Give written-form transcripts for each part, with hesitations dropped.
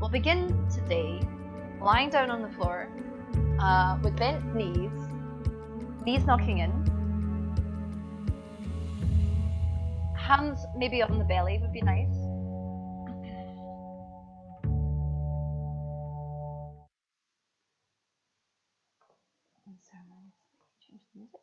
We'll begin today lying down on the floor with bent knees knocking in. Hands maybe on the belly would be nice. Change the music.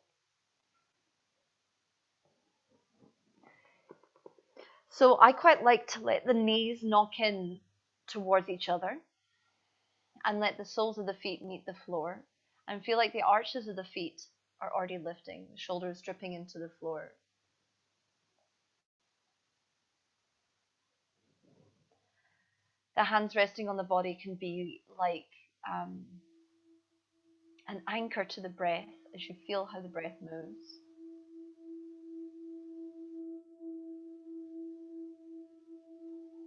So I quite like to let the knees knock in towards each other and let the soles of the feet meet the floor and feel like the arches of the feet are already lifting, the shoulders dripping into the floor. The hands resting on the body can be like an anchor to the breath as you feel how the breath moves.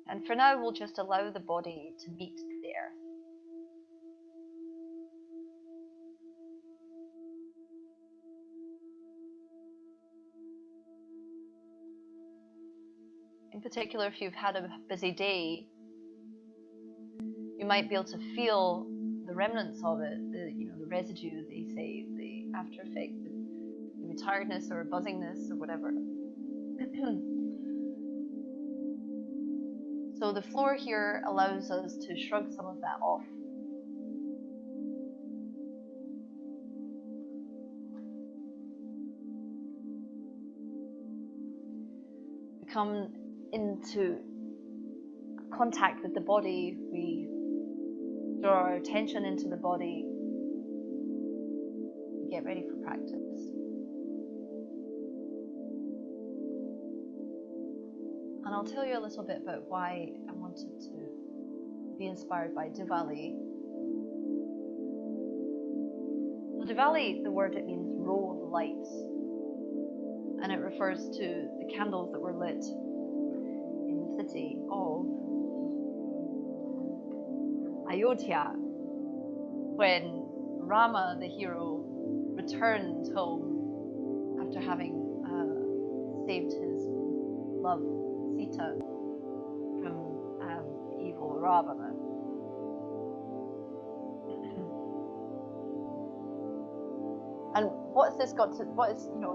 And for now, we'll just allow the body to meet the earth. In particular, if you've had a busy day, you might be able to feel the remnants of it, the residue, they say, the after effect, maybe tiredness or buzzingness or whatever. So the floor here allows us to shrug some of that off. We come into contact with the body, we draw our attention into the body, we get ready for practice. And I'll tell you a little bit about why I wanted to be inspired by Diwali. So Diwali, the word, it means row of lights. And it refers to the candles that were lit in the city of Ayodhya when Rama, the hero, returned home after having saved his love Sita from evil Ravana. And what's this got to?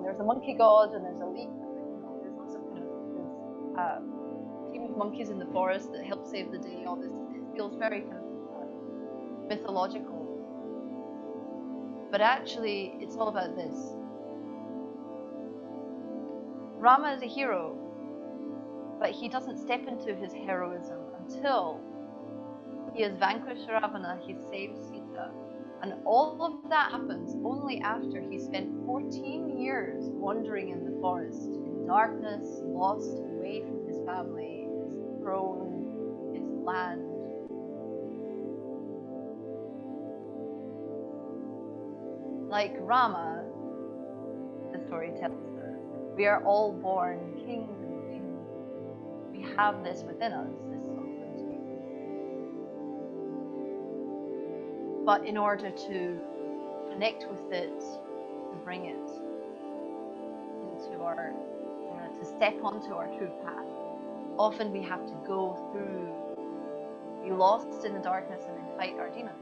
There's a monkey god and there's a leaf. There's lots of team of monkeys in the forest that help save the day. All this, it feels very kind of mythological. But actually, it's all about this. Rama is a hero, but he doesn't step into his heroism until he has vanquished Ravana, he saves Sita. And all of that happens only after he spent 14 years wandering in the forest, in darkness, lost, away from his family, his throne, his land. Like Rama, the story tells us, we are all born kings and queens. We have this within us, this sovereignty. But in order to connect with it, to bring it into our, to step onto our true path, often we have to go through, be lost in the darkness and then fight our demons.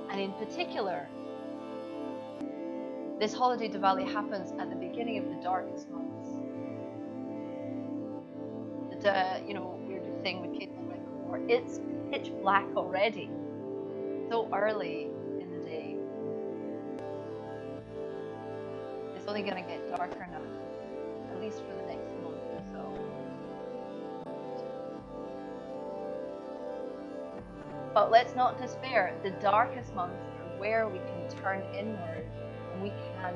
And in particular, this holiday Diwali happens at the beginning of the darkest months. We were just saying with Caitlin right before, it's pitch black already, so early in the day. It's only going to get darker now, at least for the next month or so. But let's not despair. The darkest months are where we can turn inward and we can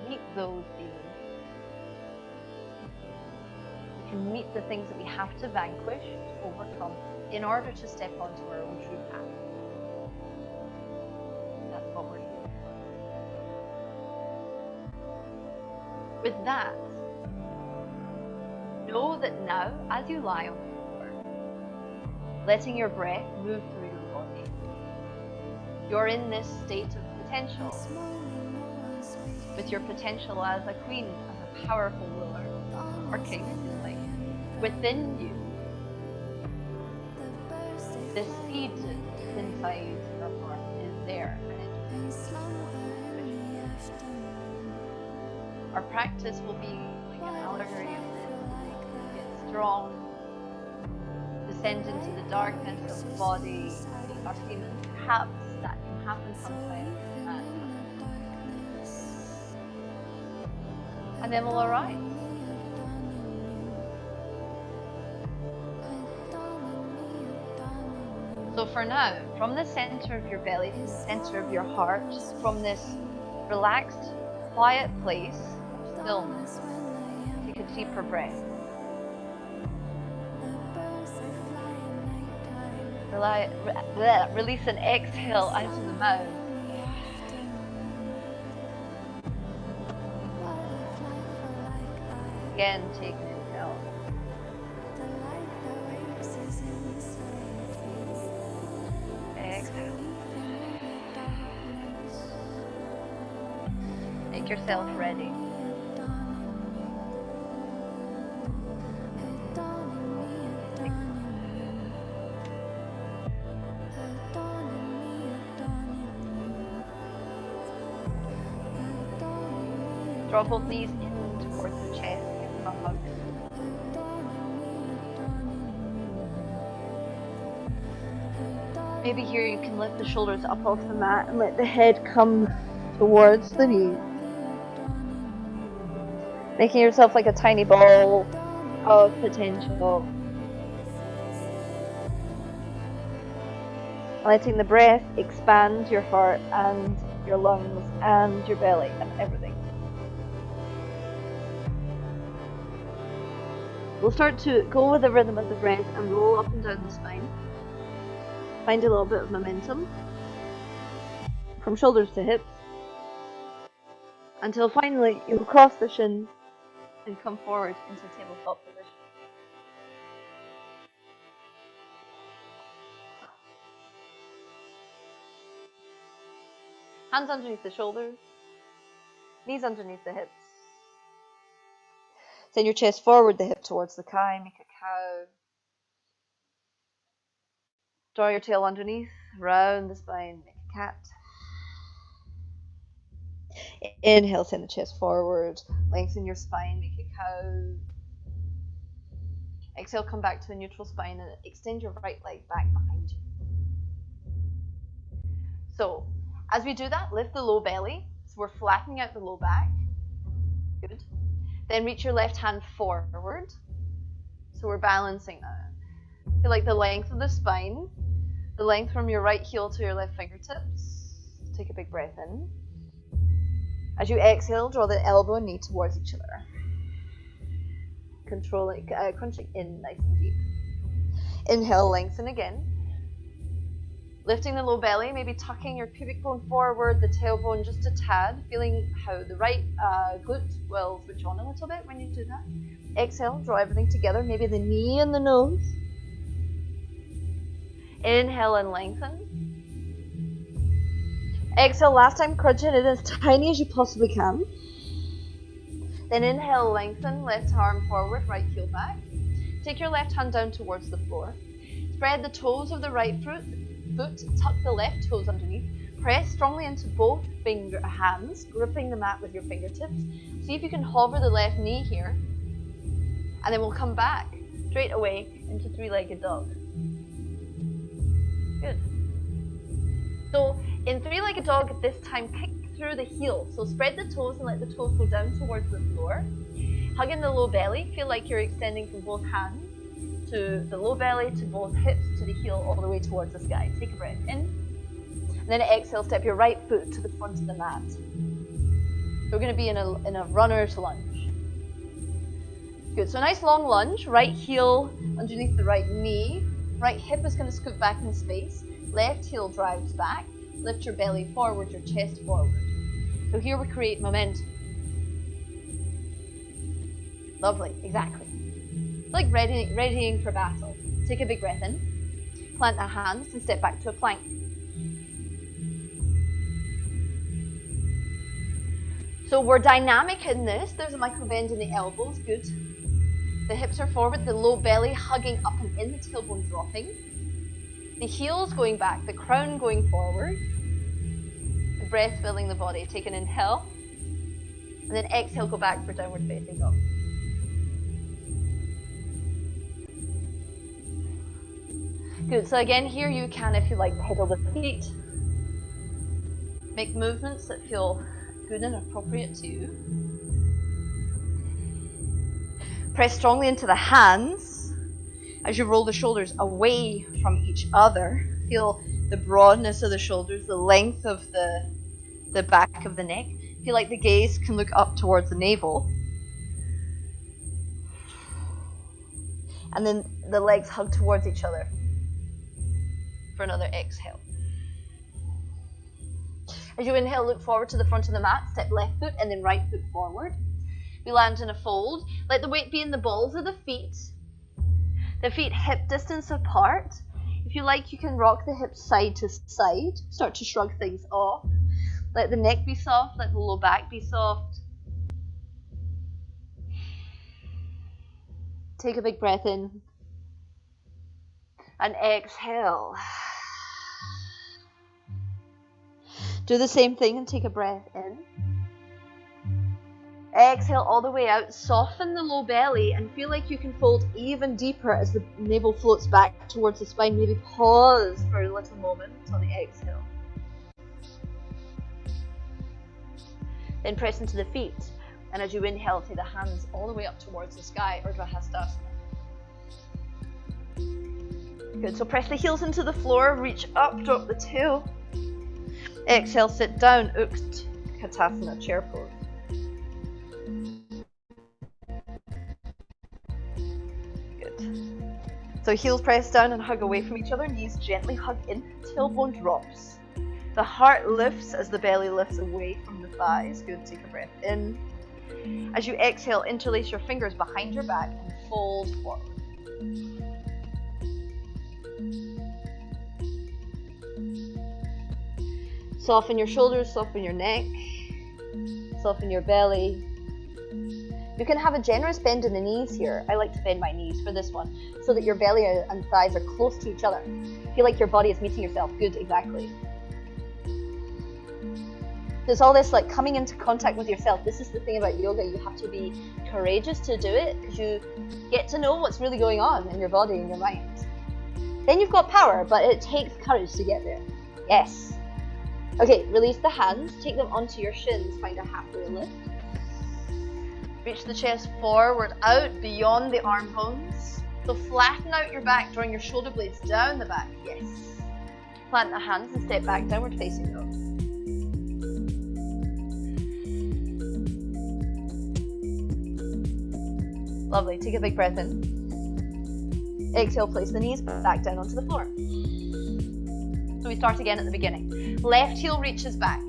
meet those demons. We can meet the things that we have to vanquish, to overcome, in order to step onto our own true path. That's what we're here for. With that, know that now, as you lie on the floor, letting your breath move through your body, you're in this state of potential, with your potential as a queen, as a powerful ruler, or king, if you like, within you. this seed inside our heart is there. Our practice will be like an allegory of this. Get strong, descend into the darkness of the body, our feelings. Perhaps that can happen sometimes. And then we'll arise. So for now, from the center of your belly to the center of your heart, from this relaxed, quiet place of stillness, take a deeper breath. Release and exhale out of the mouth. Again, take an inhale. Exhale. Make yourself ready. Draw both knees in towards the chest, give them a hug. Maybe here you can lift the shoulders up off the mat and let the head come towards the knees. Making yourself like a tiny ball of potential. Letting the breath expand your heart and your lungs and your belly and everything. We'll start to go with the rhythm of the breath and roll up and down the spine. Find a little bit of momentum from shoulders to hips until finally you'll cross the shins and come forward into tabletop position. Hands underneath the shoulders, knees underneath the hips. Send your chest forward, the hip towards the thigh, make a cow. Draw your tail underneath, round the spine, make a cat. Inhale, send the chest forward, lengthen your spine, make a cow. Exhale, come back to the neutral spine and extend your right leg back behind you. So, as we do that, lift the low belly. So we're flattening out the low back. Good. Then reach your left hand forward. So we're balancing now. Feel like the length of the spine, the length from your right heel to your left fingertips. Take a big breath in. As you exhale, draw the elbow and knee towards each other. Controlling, crunching in nice and deep. Inhale, lengthen again. Lifting the low belly, maybe tucking your pubic bone forward, the tailbone just a tad, feeling how the right glute will switch on a little bit when you do that. Exhale, draw everything together, maybe the knee and the nose. Inhale and lengthen. Exhale, last time, crunch in as tiny as you possibly can. Then inhale, lengthen, left arm forward, right heel back. Take your left hand down towards the floor. Spread the toes of the right foot, tuck the left toes underneath. Press strongly into both hands, gripping the mat with your fingertips. See if you can hover the left knee here. And then we'll come back straight away into three-legged dog. Good. So in three-legged dog, this time kick through the heels. So spread the toes and let the toes go down towards the floor. Hug in the low belly. Feel like you're extending from both hands to the low belly, to both hips, to the heel, all the way towards the sky. Take a breath in. And then exhale, step your right foot to the front of the mat. We're going to be in a runner's lunge. Good. So a nice long lunge. Right heel underneath the right knee. Right hip is going to scoot back in space. Left heel drives back. Lift your belly forward, your chest forward. So here we create momentum. Lovely, exactly. It's like readying for battle. Take a big breath in. Plant the hands and step back to a plank. So we're dynamic in this. There's a micro bend in the elbows, good. The hips are forward, the low belly hugging up and in, the tailbone dropping. The heels going back, the crown going forward, the breath filling the body. Take an inhale, and then exhale, go back for downward facing dog. Good, so again here you can, if you like, pedal the feet. Make movements that feel good and appropriate to you. Press strongly into the hands as you roll the shoulders away from each other. Feel the broadness of the shoulders, the length of the back of the neck. Feel like the gaze can look up towards the navel. And then the legs hug towards each other for another exhale. As you inhale, look forward to the front of the mat, step left foot and then right foot forward. We land in a fold. Let the weight be in the balls of the feet hip distance apart. If you like, you can rock the hips side to side, start to shrug things off. Let the neck be soft, let the low back be soft. Take a big breath in and exhale. Do the same thing and take a breath in. Exhale all the way out, soften the low belly and feel like you can fold even deeper as the navel floats back towards the spine. Maybe pause for a little moment on the exhale. Then press into the feet, and as you inhale, take the hands all the way up towards the sky, or Urdhva. Good, so press the heels into the floor, reach up, drop the tail. Exhale, sit down, Utkatasana, chair pose. Good. So heels press down and hug away from each other, knees gently hug in, tailbone drops. The heart lifts as the belly lifts away from the thighs. Good, take a breath in. As you exhale, interlace your fingers behind your back and fold forward. Soften your shoulders, soften your neck, soften your belly. You can have a generous bend in the knees here. I like to bend my knees for this one, so that your belly and thighs are close to each other. Feel like your body is meeting yourself. Good, exactly. There's all this like coming into contact with yourself. This is the thing about yoga. You have to be courageous to do it because you get to know what's really going on in your body and your mind. Then you've got power, but it takes courage to get there. Yes. Okay, release the hands, take them onto your shins, find a halfway lift. Reach the chest forward, out, beyond the arm bones. So flatten out your back, drawing your shoulder blades down the back, yes. Plant the hands and step back, downward facing dog. Lovely, take a big breath in. Exhale, place the knees back down onto the floor. So we start again at the beginning. Left heel reaches back.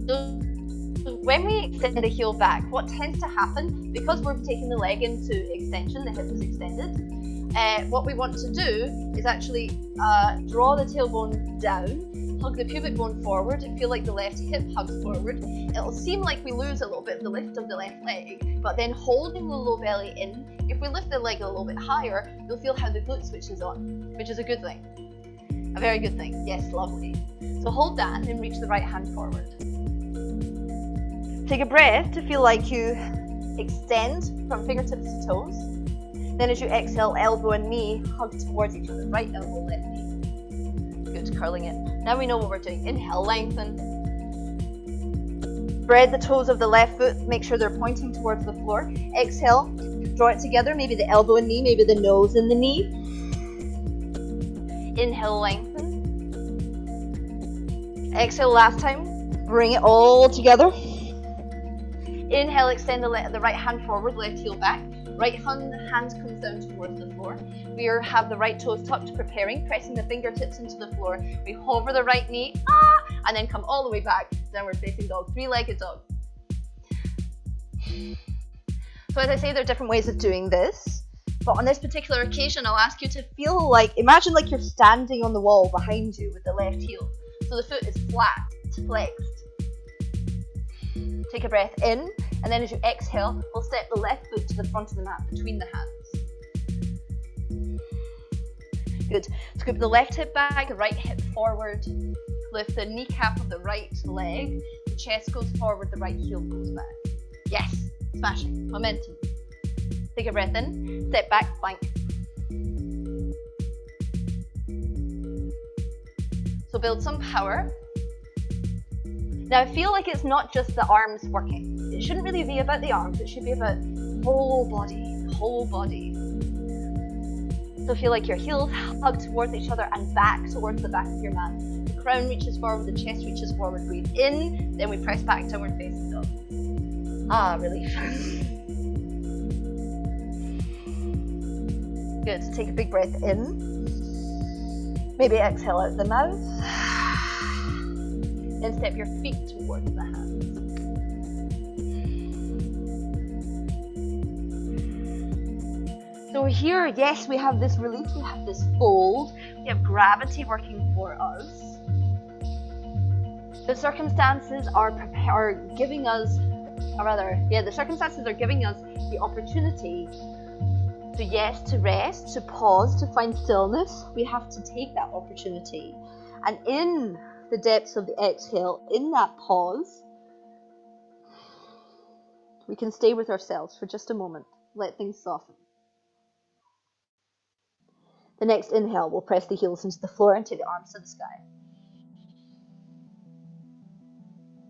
So when we extend the heel back, what tends to happen, because we're taking the leg into extension, the hip is extended, what we want to do is actually draw the tailbone down, hug the pubic bone forward, and feel like the left hip hugs forward. It'll seem like we lose a little bit of the lift of the left leg, but then holding the low belly in, if we lift the leg a little bit higher, you'll feel how the glute switches on, which is a good thing. A very good thing. Yes, lovely. So hold that and then reach the right hand forward. Take a breath to feel like you extend from fingertips to toes. Then as you exhale, elbow and knee hug towards each other. Right elbow, left knee. Good, curling it. Now we know what we're doing. Inhale, lengthen. Spread the toes of the left foot. Make sure they're pointing towards the floor. Exhale, draw it together. Maybe the elbow and knee, maybe the nose and the knee. Inhale, lengthen. Exhale, last time. Bring it all together. Inhale, extend the right hand forward, left heel back. Right hand comes down towards the floor. We have the right toes tucked, preparing, pressing the fingertips into the floor. We hover the right knee, and then come all the way back. Downward facing dog, three-legged dog. So as I say, there are different ways of doing this. But on this particular occasion, I'll ask you to feel like, imagine like you're standing on the wall behind you with the left heel. So the foot is flat, flexed. Take a breath in, and then as you exhale, we'll step the left foot to the front of the mat between the hands. Good. Scoop the left hip back, the right hip forward. Lift the kneecap of the right leg. The chest goes forward, the right heel goes back. Yes. Smashing. Momentum. Take a breath in. Step back, plank. So build some power. Now I feel like it's not just the arms working. It shouldn't really be about the arms. It should be about whole body, whole body. So feel like your heels hug towards each other and back towards the back of your mat. The crown reaches forward, the chest reaches forward. Breathe in, then we press back, downward facing dog. Ah, relief. Good. Take a big breath in. Maybe exhale out the mouth. Then step your feet towards the hands. So here, yes, we have this release, we have this fold, we have gravity working for us. The circumstances are giving us, the circumstances are giving us the opportunity to, yes, to rest, to pause, to find stillness. We have to take that opportunity. And in the depths of the exhale, in that pause, we can stay with ourselves for just a moment. Let things soften. The next inhale, we'll press the heels into the floor and take the arms to the sky.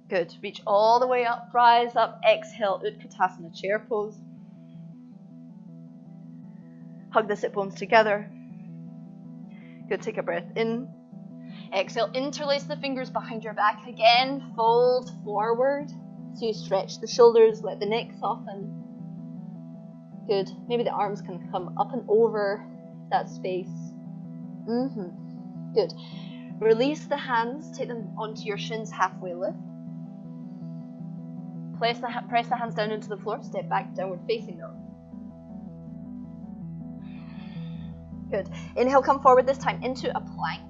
Good. Reach all the way up, rise up, exhale, Utkatasana, chair pose. Hug the sit bones together. Good. Take a breath in. Exhale, interlace the fingers behind your back again. Fold forward. So you stretch the shoulders, let the neck soften. Good. Maybe the arms can come up and over that space. Good. Release the hands, take them onto your shins, halfway lift. Press the hands down into the floor, step back, downward facing dog. Good. Inhale, come forward this time into a plank.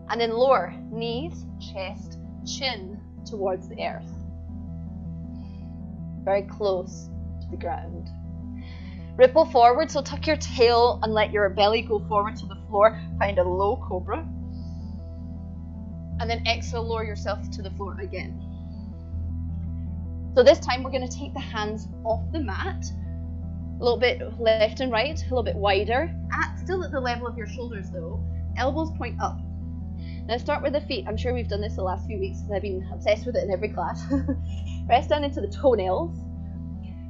And then lower, knees, chest, chin towards the earth. Very close to the ground. Ripple forward, so tuck your tail and let your belly go forward to the floor. Find a low cobra. And then exhale, lower yourself to the floor again. So this time we're going to take the hands off the mat. A little bit left and right, a little bit wider. Still at the level of your shoulders though. Elbows point up. Now start with the feet. I'm sure we've done this the last few weeks because I've been obsessed with it in every class. Press down into the toenails.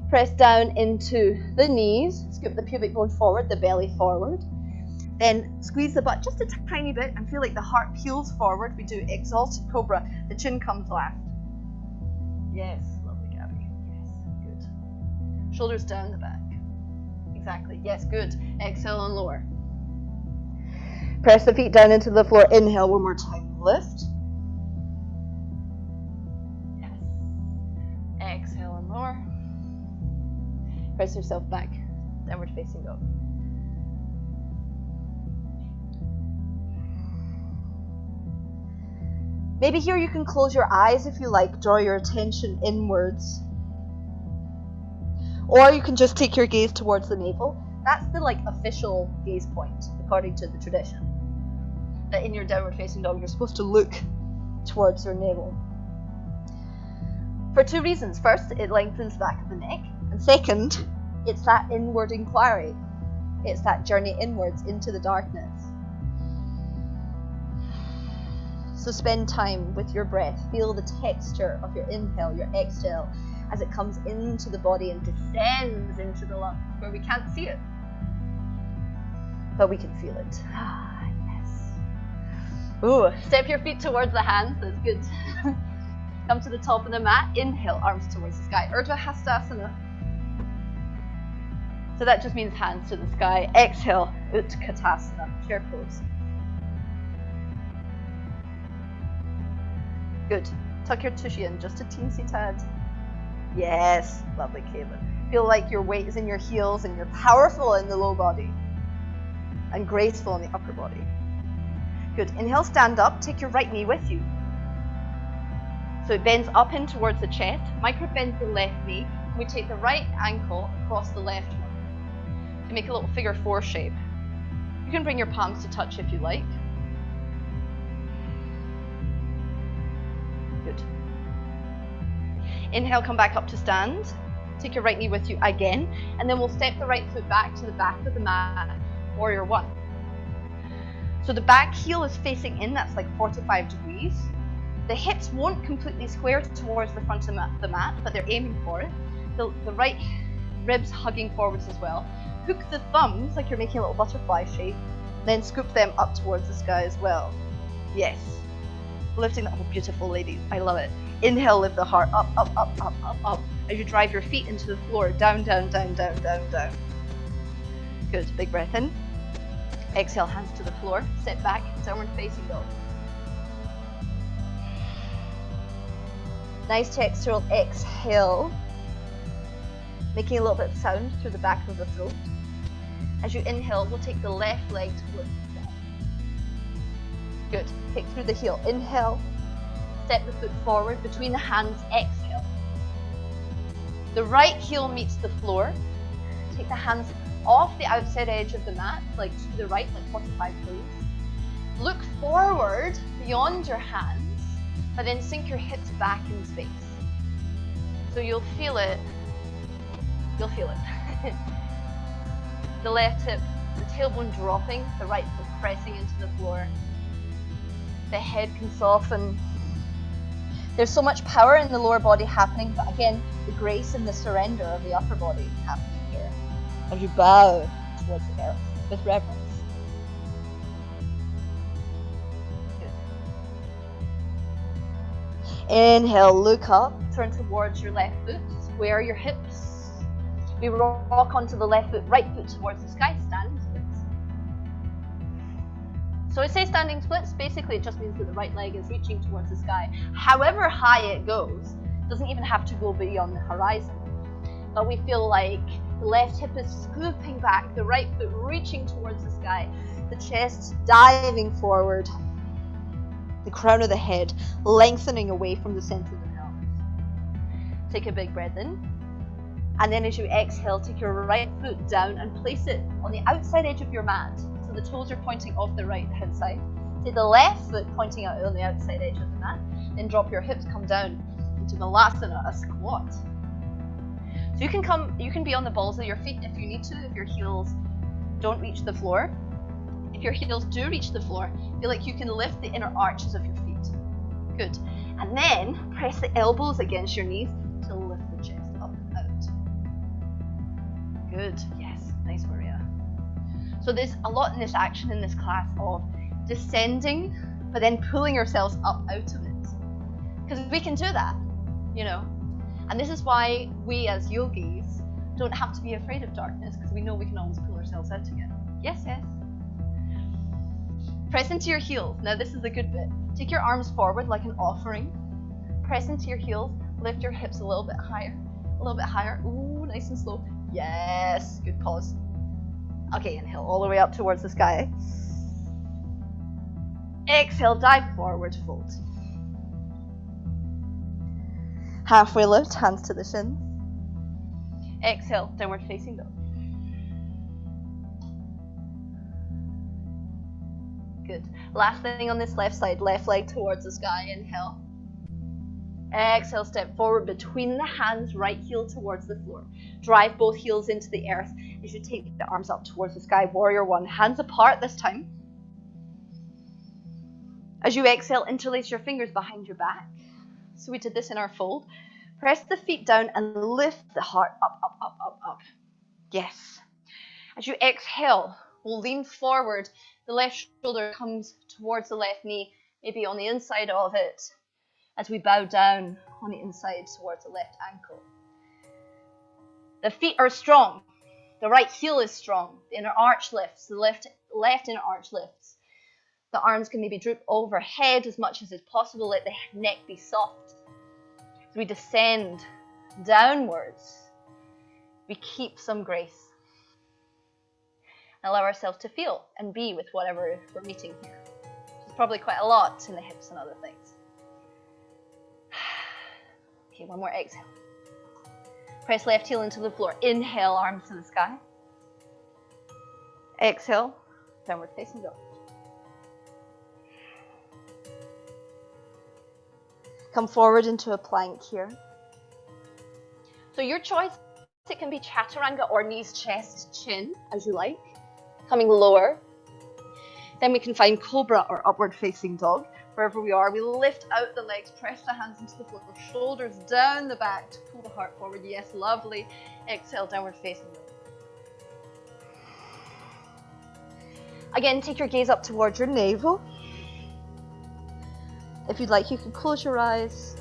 Press down into the knees, scoop the pubic bone forward, the belly forward. Then squeeze the butt just a tiny bit and feel like the heart peels forward. We do exalted cobra. The chin comes last. Yes, lovely, Gabby. Yes, good. Shoulders down the back. Exactly. Yes, good. Exhale and lower. Press the feet down into the floor. Inhale one more time. Lift. Yes. Exhale and lower. Press yourself back, downward facing dog. Maybe here you can close your eyes if you like, draw your attention inwards. Or you can just take your gaze towards the navel. That's the official gaze point, according to the tradition. That in your downward facing dog, you're supposed to look towards your navel. For two reasons. First, it lengthens the back of the neck. And second, it's that inward inquiry. It's that journey inwards into the darkness. So spend time with your breath. Feel the texture of your inhale, your exhale, as it comes into the body and descends into the lungs, where we can't see it, but we can feel it. Ah, yes. Ooh, step your feet towards the hands. That's good. Come to the top of the mat. Inhale, arms towards the sky. Urdhva Hastasana. So that just means hands to the sky. Exhale, Utkatasana, chair pose. Good. Tuck your tushy in just a teensy tad. Yes, lovely, Caitlin. Feel like your weight is in your heels and you're powerful in the low body and graceful in the upper body. Good. Inhale, stand up. Take your right knee with you. So it bends up in towards the chest. Micro bend the left knee. We take the right ankle across the left one to make a little figure 4 shape. You can bring your palms to touch if you like. Good. Inhale, come back up to stand. Take your right knee with you again, and then we'll step the right foot back to the back of the mat, warrior one. So the back heel is facing in, that's like 45 degrees. The hips won't completely square towards the front of the mat, but they're aiming for it. The right ribs hugging forwards as well. Hook the thumbs like you're making a little butterfly shape, then scoop them up towards the sky as well. Yes. Lifting that, oh, beautiful ladies, I love it. Inhale, lift the heart up, up, up, up, up, up. As you drive your feet into the floor, down, down, down, down, down, down. Good, big breath in. Exhale, hands to the floor, step back, downward facing dog. Nice textural exhale, making a little bit of sound through the back of the throat. As you inhale, we'll take the left leg towards the sky. Good, kick through the heel, inhale, step the foot forward between the hands, exhale. The right heel meets the floor, take the hands off the outside edge of the mat, like to the right, like 45 degrees. Look forward beyond your hands, but then sink your hips back in space. So you'll feel it. You'll feel it. The left hip, the tailbone dropping, the right foot pressing into the floor. The head can soften. There's so much power in the lower body happening, but again, the grace and the surrender of the upper body happening here. As you bow towards the earth with reverence. Good. Inhale, look up, turn towards your left foot, square your hips. We rock onto the left foot, right foot towards the sky, standing splits. So I say standing splits, basically it just means that the right leg is reaching towards the sky. However high it goes, doesn't even have to go beyond the horizon. But we feel like the left hip is scooping back, the right foot reaching towards the sky, the chest diving forward, the crown of the head lengthening away from the center of the pelvis. Take a big breath in. And then as you exhale, take your right foot down and place it on the outside edge of your mat. So the toes are pointing off the right hand side. Take the left foot pointing out on the outside edge of the mat. Then drop your hips, come down into Malasana, a squat. So you can be on the balls of your feet if you need to, if your heels don't reach the floor. If your heels do reach the floor, feel like you can lift the inner arches of your feet. Good. And then press the elbows against your knees to lift the chest up and out. Good. Yes. Nice, Maria. So there's a lot in this action in this class of descending, but then pulling yourselves up out of it. Because we can do that, you know. And this is why we as yogis don't have to be afraid of darkness, because we know we can always pull ourselves out again. Yes, yes. Press into your heels. Now this is a good bit. Take your arms forward like an offering. Press into your heels. Lift your hips a little bit higher. A little bit higher. Ooh, nice and slow. Yes. Good pause. Okay, inhale all the way up towards the sky. Exhale, dive forward, fold. Halfway lift, hands to the shins. Exhale, downward facing dog. Good. Last thing on this left side, left leg towards the sky, inhale. Exhale, step forward between the hands, right heel towards the floor. Drive both heels into the earth as you take the arms up towards the sky, warrior one. Hands apart this time. As you exhale, interlace your fingers behind your back. So we did this in our fold. Press the feet down and lift the heart up, up, up, up, up. Yes. As you exhale, we'll lean forward. The left shoulder comes towards the left knee, maybe on the inside of it, as we bow down on the inside towards the left ankle. The feet are strong. The right heel is strong. The inner arch lifts. The left inner arch lifts. The arms can maybe droop overhead as much as is possible. Let the neck be soft. As we descend downwards, we keep some grace. And allow ourselves to feel and be with whatever we're meeting here. There's probably quite a lot in the hips and other things. Okay, one more exhale. Press left heel into the floor. Inhale, arms to the sky. Exhale, downward facing dog. Come forward into a plank here. So your choice, it can be chaturanga or knees, chest, chin, as you like. Coming lower. Then we can find cobra or upward facing dog. Wherever we are, we lift out the legs, press the hands into the floor, shoulders down the back to pull the heart forward. Yes, lovely. Exhale, downward facing dog. Again, take your gaze up towards your navel. If you'd like, you can close your eyes.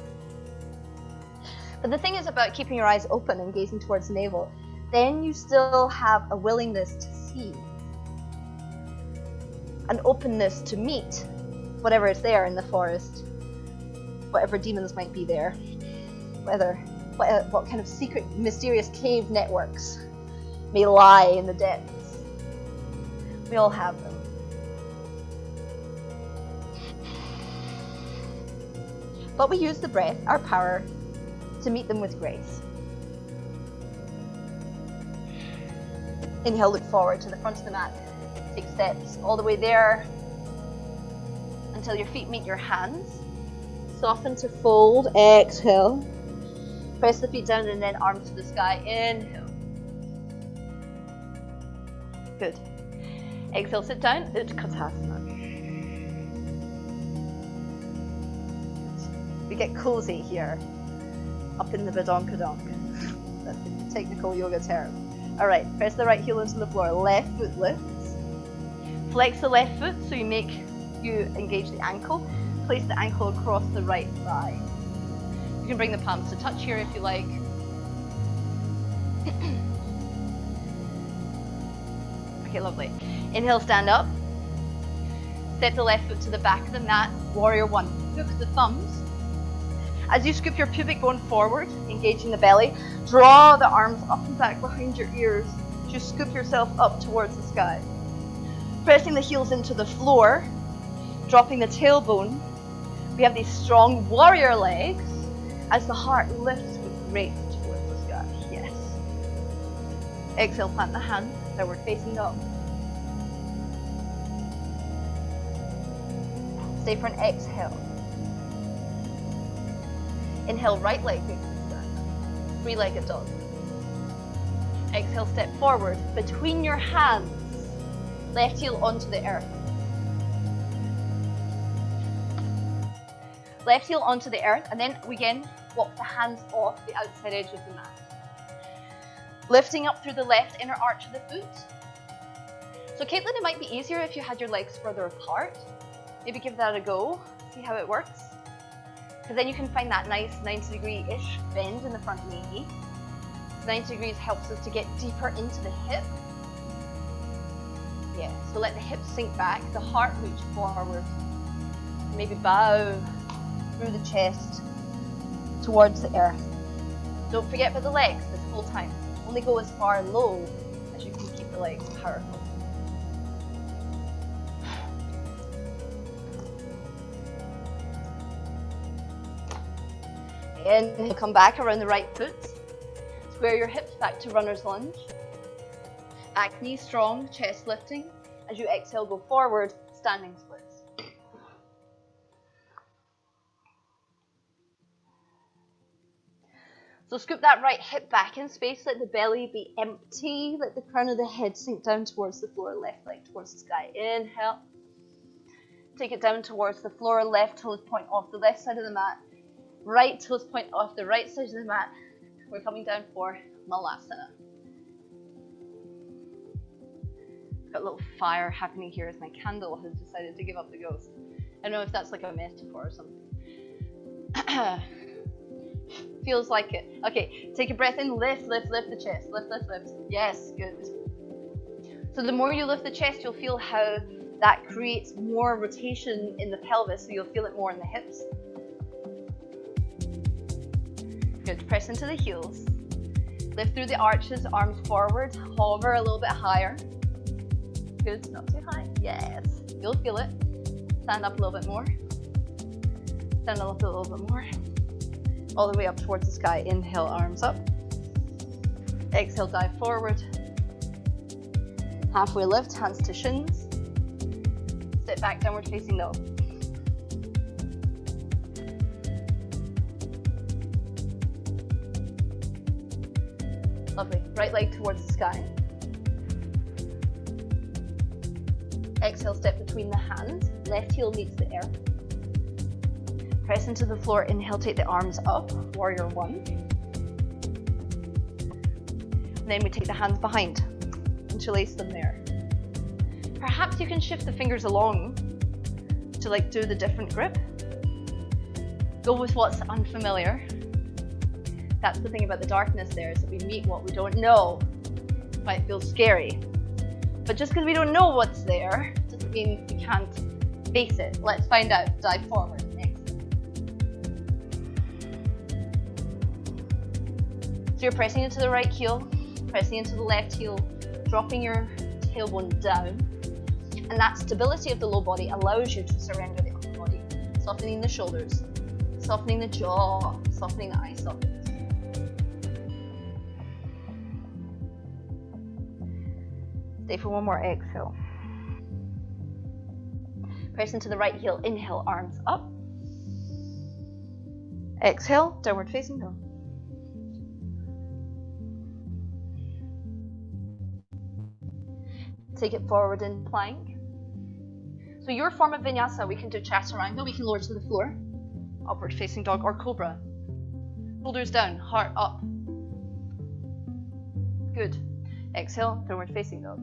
But the thing is about keeping your eyes open and gazing towards the navel, then you still have a willingness to see, an openness to meet whatever is there in the forest, whatever demons might be there, what kind of secret, mysterious cave networks may lie in the depths. We all have them. But we use the breath, our power, to meet them with grace. Inhale, look forward to the front of the mat. Take steps all the way there until your feet meet your hands. Soften to fold. Exhale. Press the feet down and then arms to the sky. Inhale. Good. Exhale, sit down. Utkatasana. We get cozy here, up in the badonkadonk. That's the technical yoga term. All right, press the right heel into the floor. Left foot lifts. Flex the left foot so you engage the ankle. Place the ankle across the right thigh. You can bring the palms to touch here if you like. Okay, lovely. Inhale, stand up. Step the left foot to the back of the mat. Warrior one. Hook the thumbs. As you scoop your pubic bone forward, engaging the belly, draw the arms up and back behind your ears. Just scoop yourself up towards the sky. Pressing the heels into the floor, dropping the tailbone. We have these strong warrior legs as the heart lifts with grace towards the sky. Yes. Exhale, plant the hand, downward facing dog. Stay for an exhale. Inhale, right leg faces down. Three-legged dog. Exhale, step forward. Between your hands, left heel onto the earth. Left heel onto the earth, and then again, walk the hands off the outside edge of the mat. Lifting up through the left inner arch of the foot. So Caitlin, it might be easier if you had your legs further apart. Maybe give that a go, see how it works. Because then you can find that nice 90-degree-ish bend in the front knee. 90 degrees helps us to get deeper into the hip. Yeah, so let the hips sink back, the heart reach forward. Maybe bow through the chest towards the earth. Don't forget about the legs this whole time. Only go as far low as you can keep the legs powerful. And come back around the right foot. Square your hips back to runner's lunge. Back knee strong, chest lifting. As you exhale, go forward, standing splits. So scoop that right hip back in space, let the belly be empty, let the crown of the head sink down towards the floor, left leg towards the sky. Inhale. Take it down towards the floor, left toes point off the left side of the mat. Right toes point off the right side of the mat. We're coming down for Malasana. Got a little fire happening here as my candle has decided to give up the ghost. I don't know if that's like a metaphor or something. Feels like it. Okay, take a breath in, lift the chest. Lift. Yes, good. So the more you lift the chest, you'll feel how that creates more rotation in the pelvis, so you'll feel it more in the hips. Good, press into the heels. Lift through the arches, arms forward, hover a little bit higher. Good, not too high. Yes, you'll feel it. Stand up a little bit more. Stand up a little bit more. All the way up towards the sky. Inhale, arms up. Exhale, dive forward. Halfway lift, hands to shins. Sit back, downward facing dog. Lovely. Right leg towards the sky. Exhale, step between the hands. Left heel meets the earth. Press into the floor. Inhale, take the arms up. Warrior one. And then we take the hands behind. Interlace them there. Perhaps you can shift the fingers along to like do the different grip. Go with what's unfamiliar. That's the thing about the darkness there, is that we meet what we don't know. Might feel scary. But just because we don't know what's there, doesn't mean we can't face it. Let's find out. Dive forward. Next. So you're pressing into the right heel, pressing into the left heel, dropping your tailbone down. And that stability of the low body allows you to surrender the upper body. Softening the shoulders, softening the jaw, softening the eye sockets. Stay for one more exhale. Press into the right heel, inhale, arms up. Exhale, downward facing dog. Take it forward in plank. So your form of vinyasa, we can do chaturanga, we can lower to the floor, upward facing dog, or cobra. Shoulders down, heart up. Good. Exhale, downward facing dog.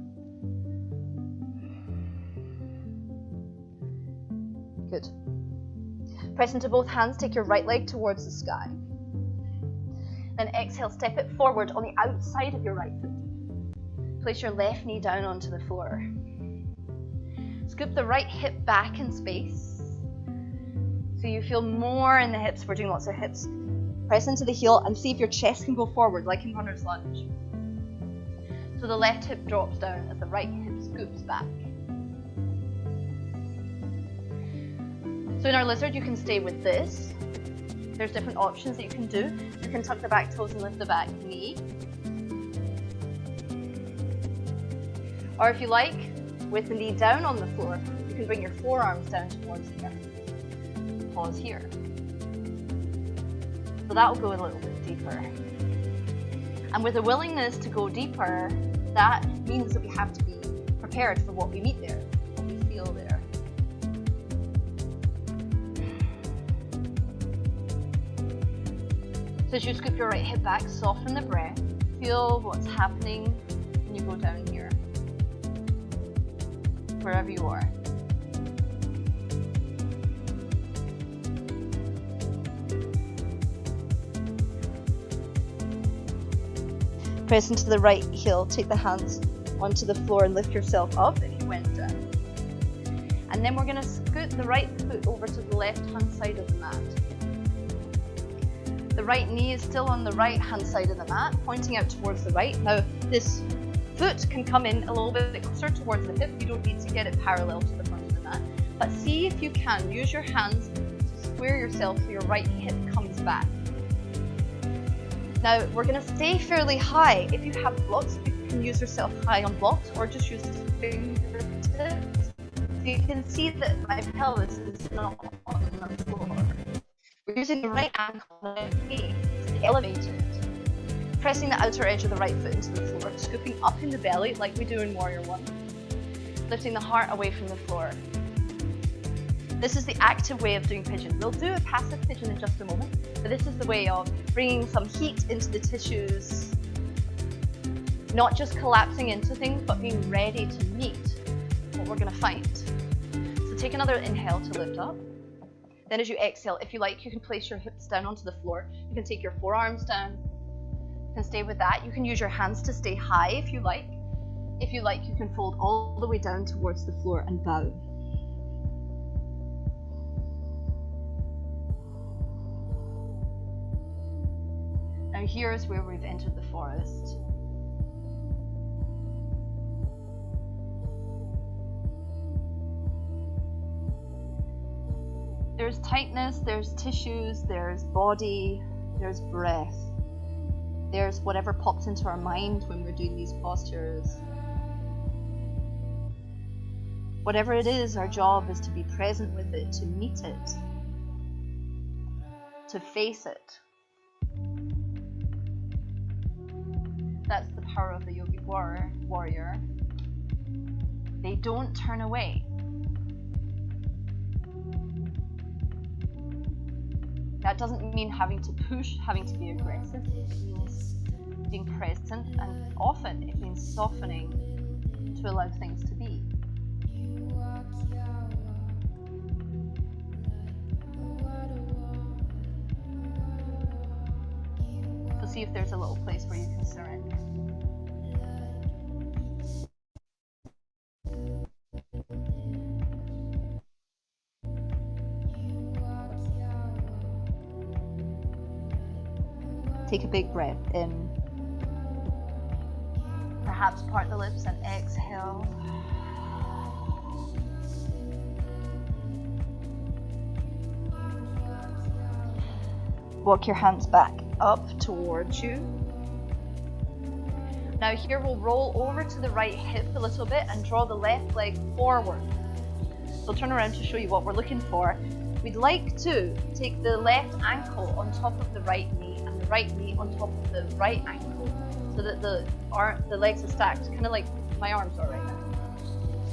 Good. Press into both hands, take your right leg towards the sky. Then exhale, step it forward on the outside of your right foot. Place your left knee down onto the floor. Scoop the right hip back in space. So you feel more in the hips. We're doing lots of hips. Press into the heel and see if your chest can go forward like in runner's lunge. So the left hip drops down as the right hip scoops back. So in our lizard, you can stay with this. There's different options that you can do. You can tuck the back toes and lift the back knee. Or if you like, with the knee down on the floor, you can bring your forearms down towards the earth. Pause here. So that will go a little bit deeper. And with a willingness to go deeper, that means that we have to be prepared for what we meet there, what we feel there. So as you scoop your right hip back, soften the breath. Feel what's happening when you go down here, wherever you are. Press into the right heel, take the hands onto the floor and lift yourself up if you went down. And then we're going to scoot the right foot over to the left hand side of the mat. The right knee is still on the right hand side of the mat, pointing out towards the right. Now this foot can come in a little bit closer towards the hip. You don't need to get it parallel to the front of the mat. But see if you can use your hands to square yourself so your right hip comes back. Now we're going to stay fairly high. If you have blocks, you can use yourself high on blocks or just use the fingertips. So you can see that my pelvis is not on the floor. We're using the right ankle and the left knee to stay elevated. Pressing the outer edge of the right foot into the floor, scooping up in the belly like we do in Warrior One. Lifting the heart away from the floor. This is the active way of doing pigeon. We'll do a passive pigeon in just a moment, but this is the way of bringing some heat into the tissues, not just collapsing into things, but being ready to meet what we're going to find. So take another inhale to lift up. Then as you exhale, if you like, you can place your hips down onto the floor. You can take your forearms down. You can stay with that. You can use your hands to stay high if you like. If you like, you can fold all the way down towards the floor and bow. Now here's where we've entered the forest. There's tightness, there's tissues, there's body, there's breath. There's whatever pops into our mind when we're doing these postures. Whatever it is, our job is to be present with it, to meet it, to face it. That's the power of the yogic warrior. They don't turn away. That doesn't mean having to push, having to be aggressive. It means being present, and often it means softening to allow things to be. So see if there's a little place where you can surrender. Take a big breath in. Perhaps part the lips and exhale. Walk your hands back up towards you. Now here we'll roll over to the right hip a little bit and draw the left leg forward. So I'll turn around to show you what we're looking for. We'd like to take the left ankle on top of the right knee and the right knee on top of the right ankle, so that the legs are stacked, kind of like my arms are right now.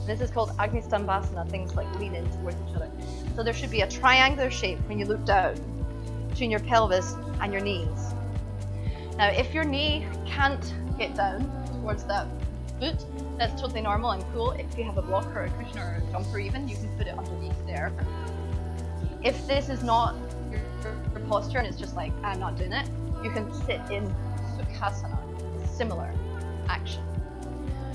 This is called Agni Stambhasana, things like lean in towards each other. So there should be a triangular shape when you look down between your pelvis and your knees. Now if your knee can't get down towards that foot, that's totally normal and cool. If you have a blocker or a cushion or a jumper even, you can put it underneath there. If this is not your posture and it's just like, I'm not doing it, you can sit in Sukhasana, similar action.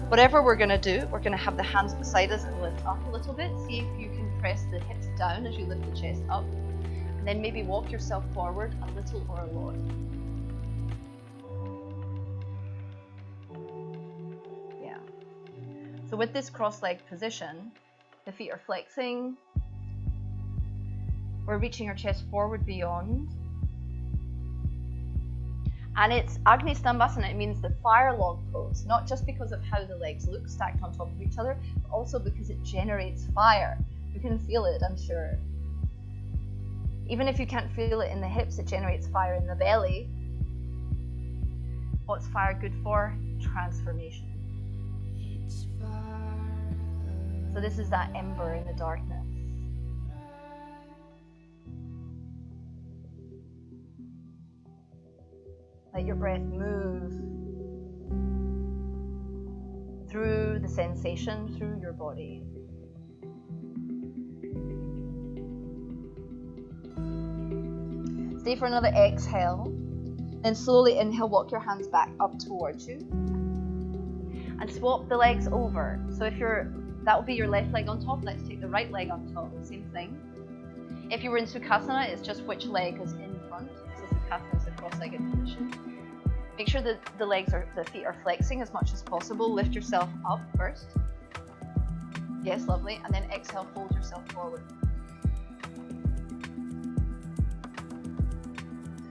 Whatever we're going to do, we're going to have the hands beside us and lift up a little bit. See if you can press the hips down as you lift the chest up. And then maybe walk yourself forward a little or a lot. Yeah. So with this cross-leg position, the feet are flexing. We're reaching our chest forward beyond. And it's Agni Stambhasana, it means the fire log pose, not just because of how the legs look stacked on top of each other, but also because it generates fire. You can feel it, I'm sure. Even if you can't feel it in the hips, it generates fire in the belly. What's fire good for? Transformation. So this is that ember in the darkness. Let your breath move through the sensation, through your body. Stay for another exhale. Then slowly inhale, walk your hands back up towards you. And swap the legs over. So that will be your left leg on top. Let's take the right leg on top. Same thing. If you were in Sukhasana, it's just which leg is in front. So Sukhasana is a cross-legged position. Make sure that the feet are flexing as much as possible. Lift yourself up first. Yes, lovely. And then exhale, fold yourself forward.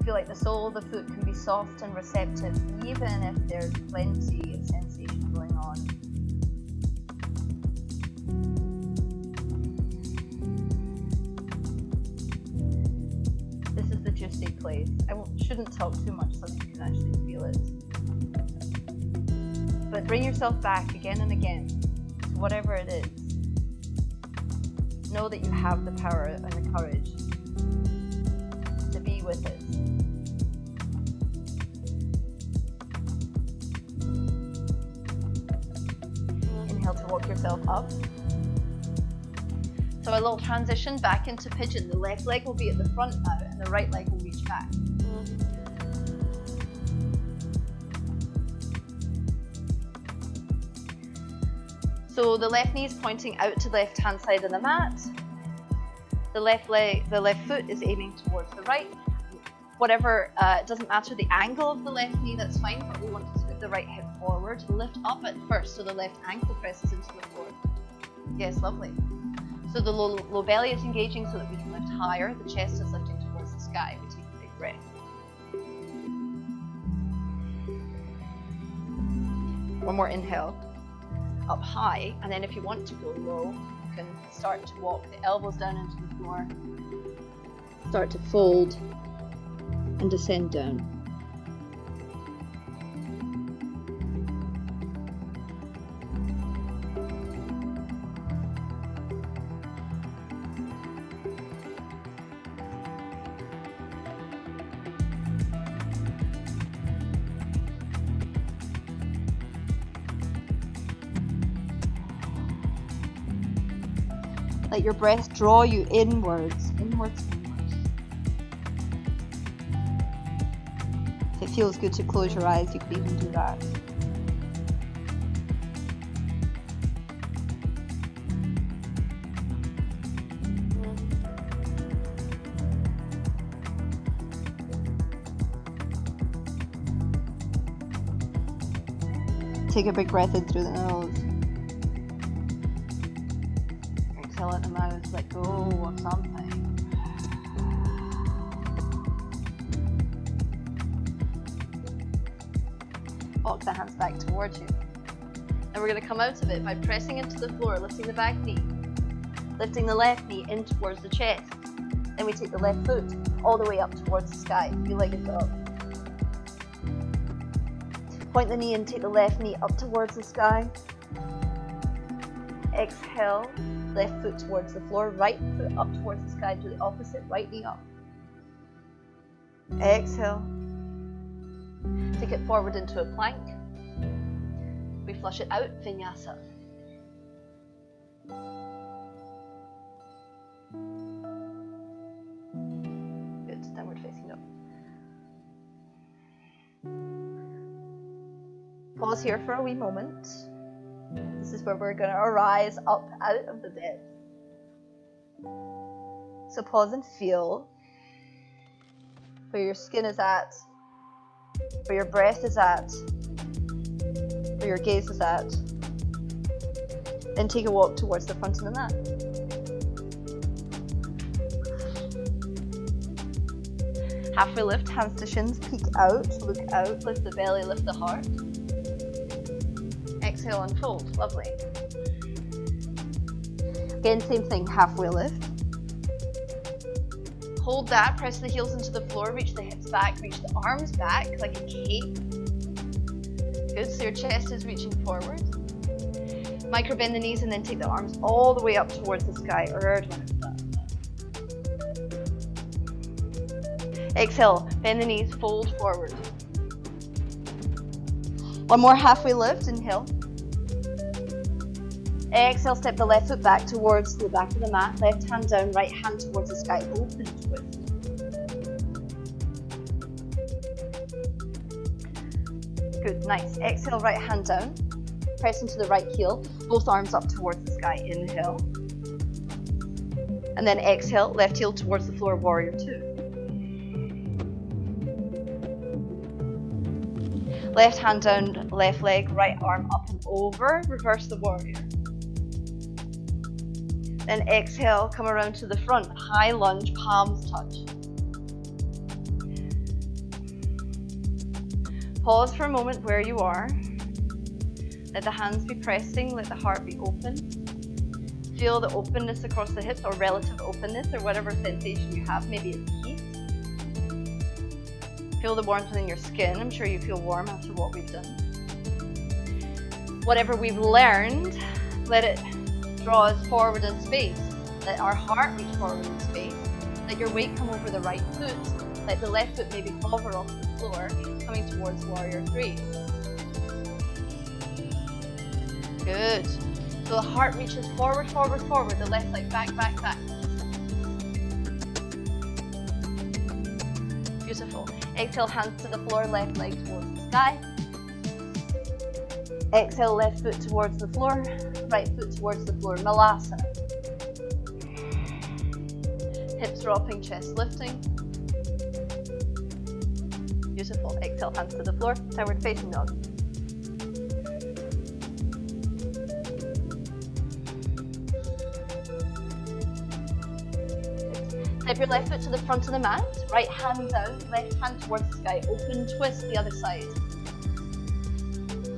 Feel like the sole of the foot can be soft and receptive, even if there's plenty of sensation going on. This is the juicy place. Shouldn't talk too much so that you can actually feel it. But bring yourself back again and again to whatever it is. Know that you have the power and the courage to be with it. Inhale to walk yourself up. So a little transition back into pigeon. The left leg will be at the front now and the right leg will reach back. So the left knee is pointing out to the left hand side of the mat. The left foot is aiming towards the right. Whatever, it doesn't matter the angle of the left knee, that's fine, but we want to scoot the right hip forward. Lift up at first so the left ankle presses into the floor. Yes, lovely. So the low belly is engaging so that we can lift higher. The chest is lifting towards the sky. We take a big breath. One more inhale. up high, and then if you want to go low, you can start to walk the elbows down into the floor, start to fold and descend down. Let your breath draw you inwards, inwards, inwards. If it feels good to close your eyes, you could even do that. Take a big breath in through the nose. Exhale out the mouth, let go of something. Walk the hands back towards you. And we're going to come out of it by pressing into the floor, lifting the back knee, lifting the left knee in towards the chest. Then we take the left foot all the way up towards the sky. Feel like a dog. Point the knee and take the left knee up towards the sky. Exhale, left foot towards the floor, right foot up towards the sky, do the opposite, right knee up. Exhale. Take it forward into a plank. We flush it out, Vinyasa. Good, downward facing dog. Pause here for a wee moment. This is where we're going to arise up out of the bed. So pause and feel where your skin is at, where your breath is at, where your gaze is at. Then take a walk towards the front of the mat. Halfway lift, hands to shins, peek out, look out, lift the belly, lift the heart. Exhale, unfold. Lovely. Again, same thing, halfway lift. Hold that, press the heels into the floor, reach the hips back, reach the arms back like a cape. Good, so your chest is reaching forward. Micro bend the knees and then take the arms all the way up towards the sky. Exhale, bend the knees, fold forward. One more halfway lift, inhale. Exhale, step the left foot back towards the back of the mat. Left hand down, right hand towards the sky. Open twist. Good, nice. Exhale, right hand down. Press into the right heel. Both arms up towards the sky. Inhale. And then exhale, left heel towards the floor, warrior two. Left hand down, left leg, right arm up and over. Reverse the warrior. Then exhale, come around to the front. High lunge, palms touch. Pause for a moment where you are. Let the hands be pressing, let the heart be open. Feel the openness across the hips, or relative openness, or whatever sensation you have. Maybe it's heat. Feel the warmth within your skin. I'm sure you feel warm after what we've done. Whatever we've learned, let it draw us forward in space. Let our heart reach forward in space. Let your weight come over the right foot. Let the left foot maybe hover off the floor, coming towards warrior three. Good. So the heart reaches forward, forward, forward. The left leg back, back, back. Beautiful. Exhale, hands to the floor, left leg towards the sky. Exhale, left foot towards the floor, right foot towards the floor. Malasana. Hips dropping, chest lifting. Beautiful. Exhale, hands to the floor, downward facing dog. Step your left foot to the front of the mat, right hand down, left hand towards the sky, open twist the other side.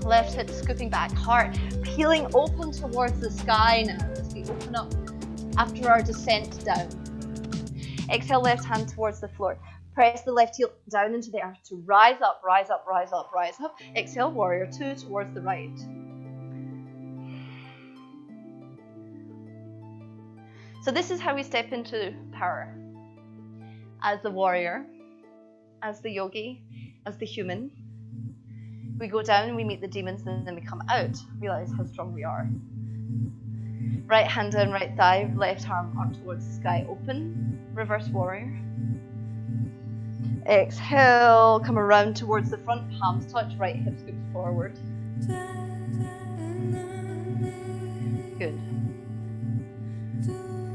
Left hip scooping back, heart peeling open towards the sky now as we open up after our descent down. Exhale, left hand towards the floor. Press the left heel down into the earth to rise up, rise up, rise up, rise up. Exhale, warrior two towards the right. So this is how we step into power. As the warrior, as the yogi, as the human. We go down, we meet the demons, and then we come out, realize how strong we are. Right hand down, right thigh, left arm up towards the sky, open, reverse warrior. Exhale, come around towards the front, palms touch, right hip scoops forward. Good.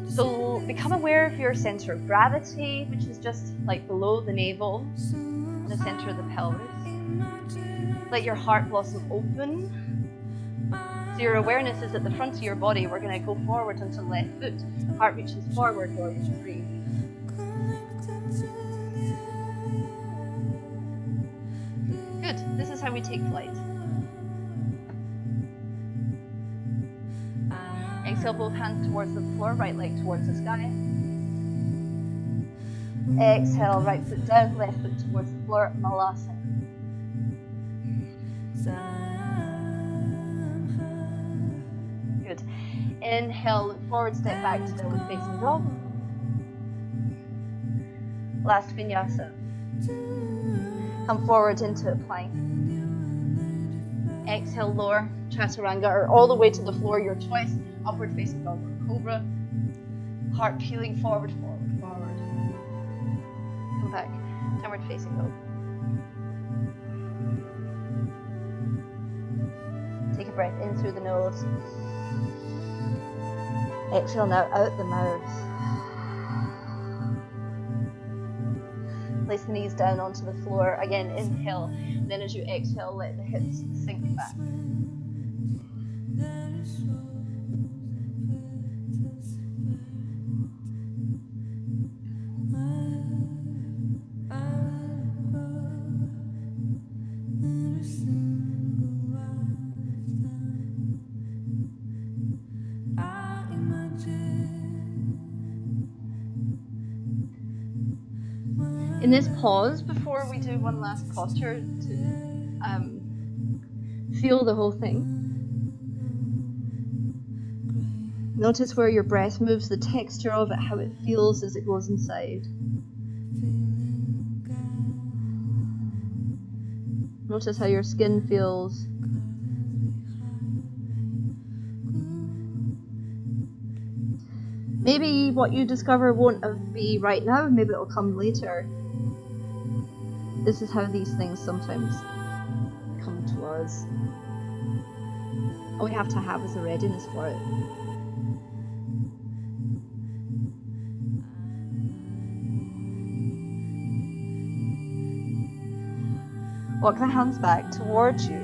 So become aware of your center of gravity, which is just like below the navel, the center of the pelvis. Let your heart blossom open. So your awareness is at the front of your body. We're going to go forward onto the left foot. Heart reaches forward, warrior three. Good. This is how we take flight. Exhale, both hands towards the floor, right leg towards the sky. Exhale, right foot down, left foot towards the floor, Malasana. Good. Inhale, look forward, step back to downward facing dog. Last vinyasa. Come forward into a plank. Exhale, lower, chaturanga, or all the way to the floor, your choice. Upward facing dog or cobra. Heart peeling forward, forward, forward. Come back, downward facing dog. Take a breath in through the nose. Exhale now out the mouth. Place the knees down onto the floor. Again, inhale. Then as you exhale, let the hips sink back. In this pause, before we do one last posture to feel the whole thing, notice where your breath moves, the texture of it, how it feels as it goes inside. Notice how your skin feels. Maybe what you discover won't be right now, maybe it'll come later. This is how these things sometimes come to us. All we have to have is a readiness for it. Walk the hands back towards you.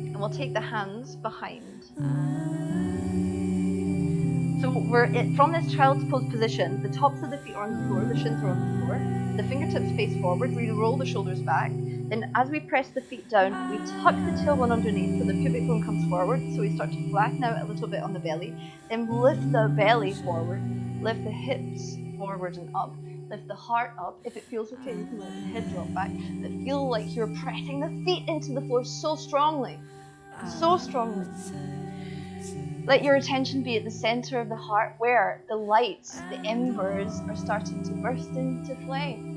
And we'll take the hands behind. So we're from this child's pose position. The tops of the feet are on the floor, the shins are on the floor. The fingertips face forward, we roll the shoulders back. Then as we press the feet down, we tuck the tailbone underneath so the pubic bone comes forward. So we start to flatten out a little bit on the belly. Then lift the belly forward, lift the hips forward and up. Lift the heart up. If it feels okay, you can let the head drop back. But feel like you're pressing the feet into the floor so strongly. So strongly. Let your attention be at the center of the heart where the lights, the embers, are starting to burst into flame.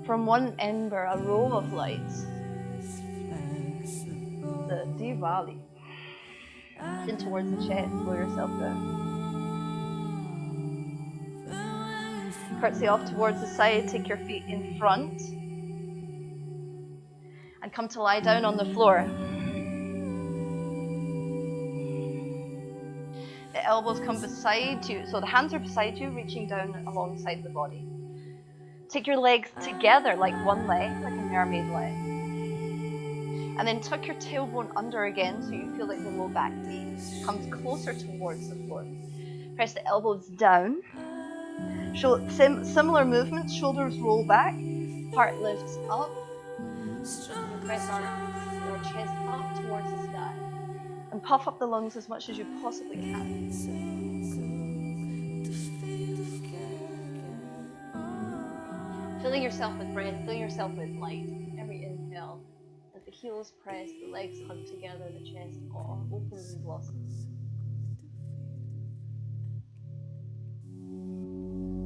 From one ember, a row of lights. The Diwali. Chin towards the chest, slow yourself down. Curtsy off towards the side, take your feet in front. And come to lie down on the floor. The elbows come beside you, so the hands are beside you, reaching down alongside the body. Take your legs together like one leg, like a mermaid leg. And then tuck your tailbone under again so you feel like the low back knee comes closer towards the floor. Press the elbows down. Similar movements, shoulders roll back, heart lifts up. And press our chest up towards the sky. And puff up the lungs as much as you possibly can. Filling yourself with breath, filling yourself with light. Every inhale, as the heels press, the legs hug together, the chest opens and blossoms.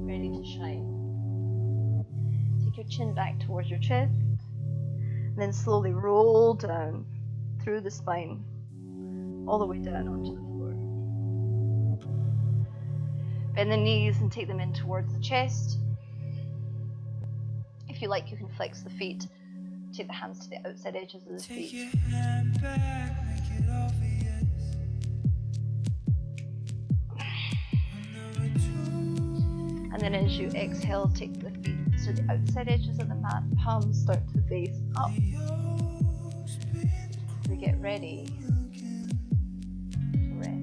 Ready to shine. Take your chin back towards your chest, and then slowly roll down through the spine, all the way down onto the floor. Bend the knees and take them in towards the chest. If you like, you can flex the feet. Take the hands to the outside edges of the feet. Take your hand back, make it obvious. And then as you exhale, take the feet to the outside edges of the mat. Palms start to face up. We get ready to rest.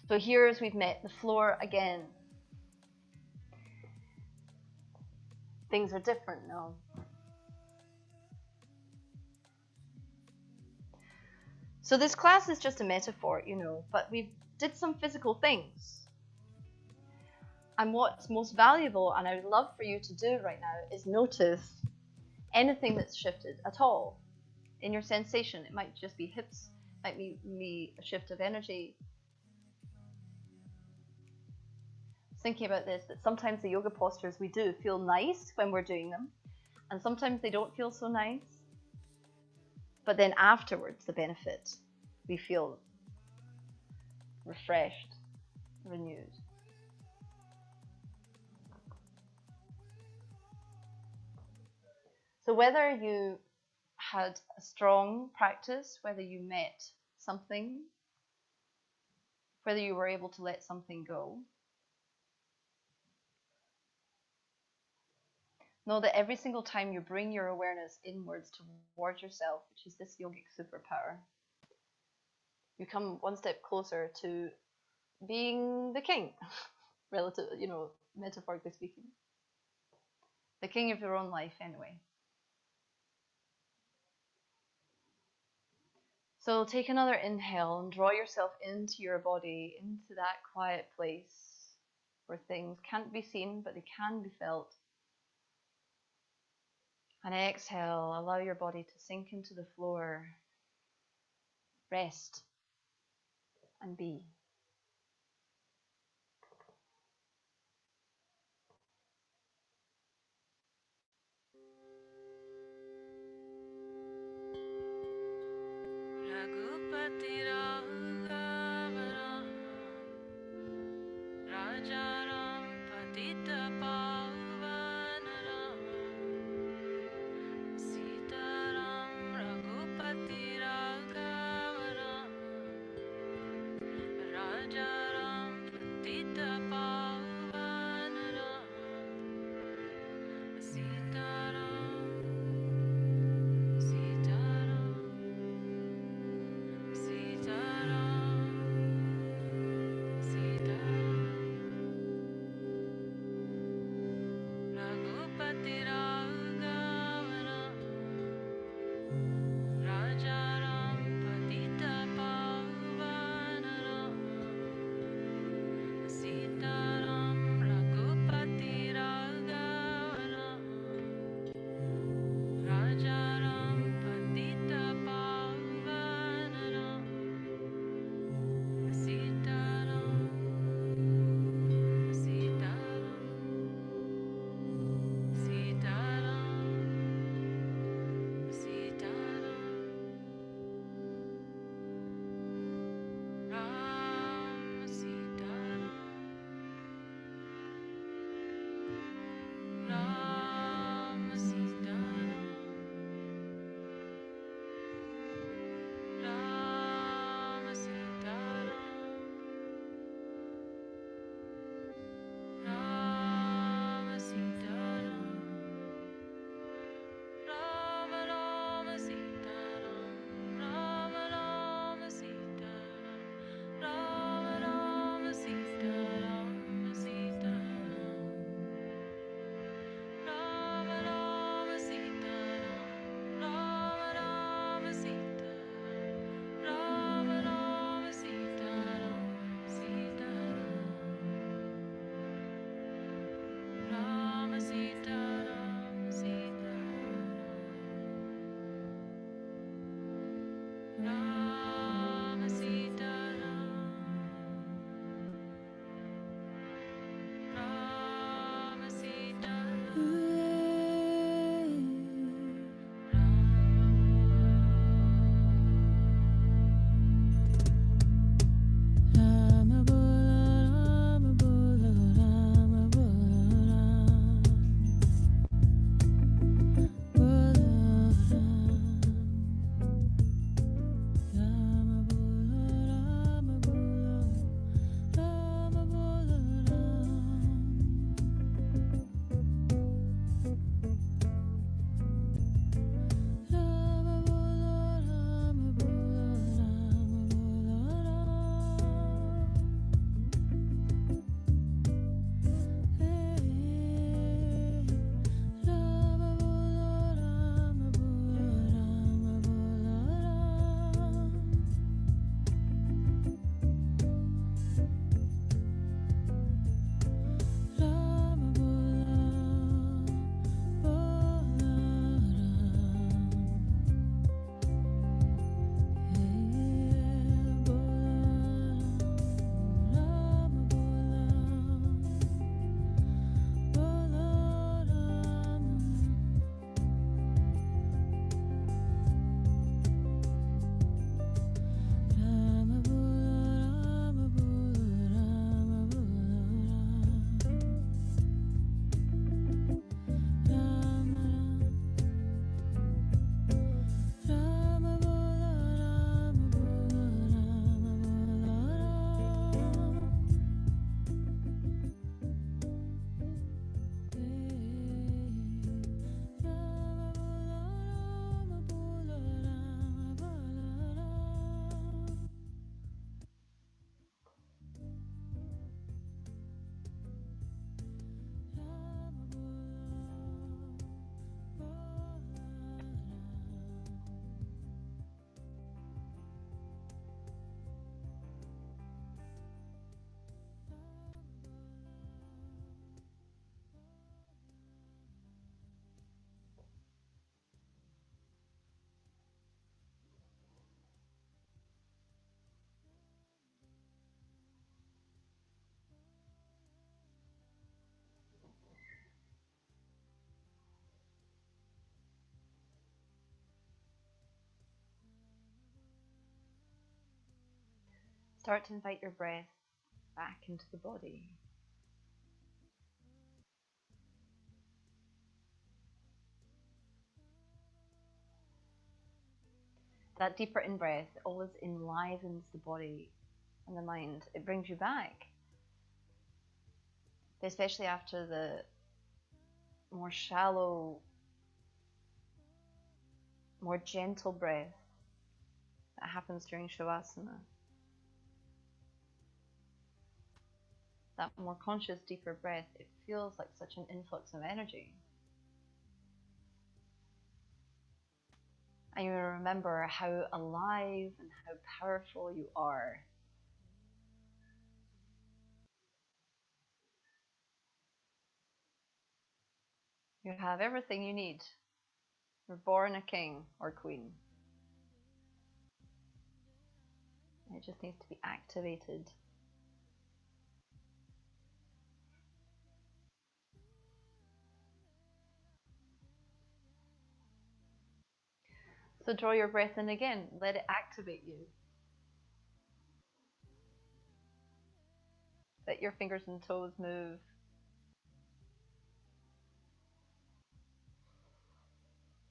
So here, as we've met the floor again, things are different now. So this class is just a metaphor, but we did some physical things. And what's most valuable, and I would love for you to do right now, is notice anything that's shifted at all in your sensation. It might just be hips, might be a shift of energy. Thinking about this, that sometimes the yoga postures we do feel nice when we're doing them, and sometimes they don't feel so nice. But then afterwards, the benefit, we feel refreshed, renewed. So whether you had a strong practice, whether you met something, whether you were able to let something go, know that every single time you bring your awareness inwards towards yourself, which is this yogic superpower, you come one step closer to being the king, relative, metaphorically speaking. The king of your own life, anyway. So take another inhale and draw yourself into your body, into that quiet place where things can't be seen, but they can be felt. And exhale, allow your body to sink into the floor, rest, and be. Rama Sita Rama Sita Rama Bola Rama Bola Rama Start to invite your breath back into the body. That deeper in breath always enlivens the body and the mind. It brings you back, especially after the more shallow, more gentle breath that happens during Shavasana. That more conscious, deeper breath, it feels like such an influx of energy. And you remember how alive and how powerful you are. You have everything you need. You're born a king or queen. It just needs to be activated. So draw your breath in again. Let it activate you. Let your fingers and toes move.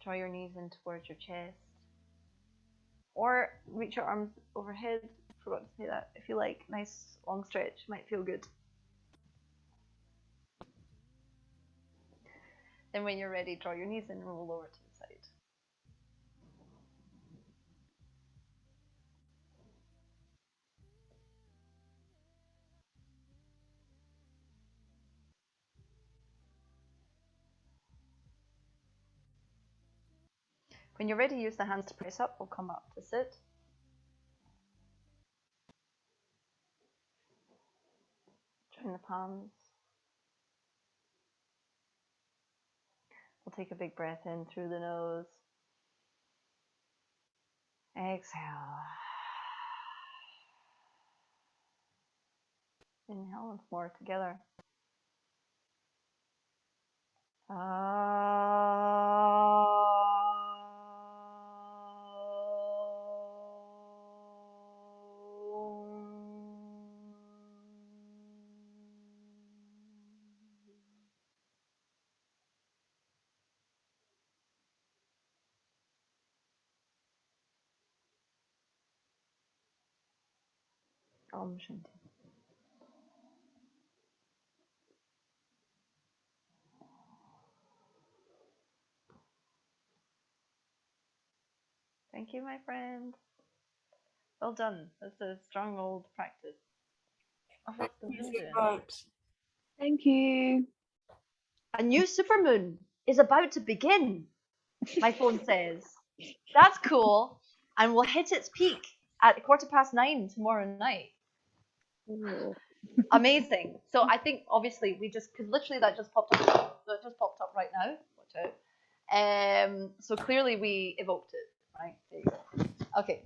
Draw your knees in towards your chest. Or reach your arms overhead. Forgot to say that. If you like, nice long stretch, might feel good. Then when you're ready, draw your knees in and roll over to the side. When you're ready, use the hands to press up. We'll come up to sit. Join the palms. We'll take a big breath in through the nose. Exhale. Inhale once more together. Om Shanti. Thank you, my friend. Well done. That's a strong old practice. Oh, what's the moon doing? Much. Thank you. A new supermoon is about to begin, my phone says. That's cool. And will hit its peak at 9:15 tomorrow night. Ooh. Amazing. So I think obviously we just, because literally that just popped up. That just popped up right now. Watch out. So clearly we evoked it, right? There you go. Okay.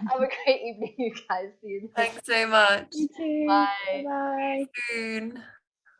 Have a great evening, you guys. See you next. Thanks so much. You too. Bye. Bye-bye. Soon.